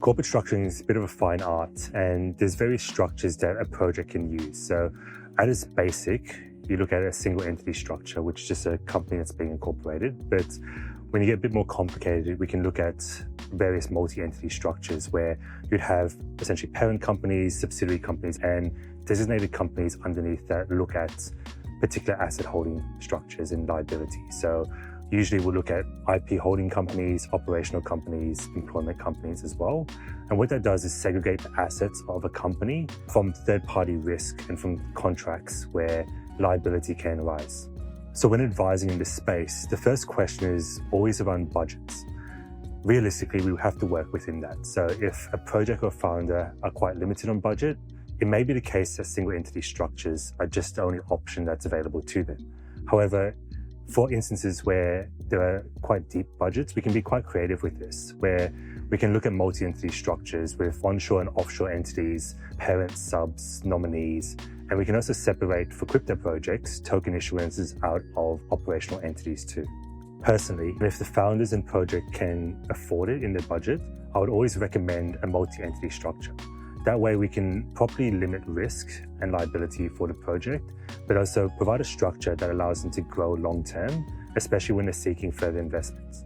Corporate structuring is a bit of a fine art, and there's various structures that a project can use. So at its basic, you look at a single entity structure, which is just a company that's being incorporated. But when you get a bit more complicated, we can look at various multi-entity structures where you'd have essentially parent companies, subsidiary companies, and designated companies underneath that look at particular asset holding structures and liability. So usually we'll look at IP holding companies, operational companies, employment companies as well. And what that does is segregate the assets of a company from third-party risk and from contracts where liability can arise. So when advising in this space, the first question is always around budgets. Realistically, we have to work within that. So if a project or founder are quite limited on budget, it may be the case that single entity structures are just the only option that's available to them. However, for instances where there are quite deep budgets, we can be quite creative with this, where we can look at multi-entity structures with onshore and offshore entities, parents, subs, nominees, and we can also separate, for crypto projects, token issuances out of operational entities too. Personally, if the founders and project can afford it in their budget, I would always recommend a multi-entity structure. That way we can properly limit risk and liability for the project, but also provide a structure that allows them to grow long-term, especially when they're seeking further investments.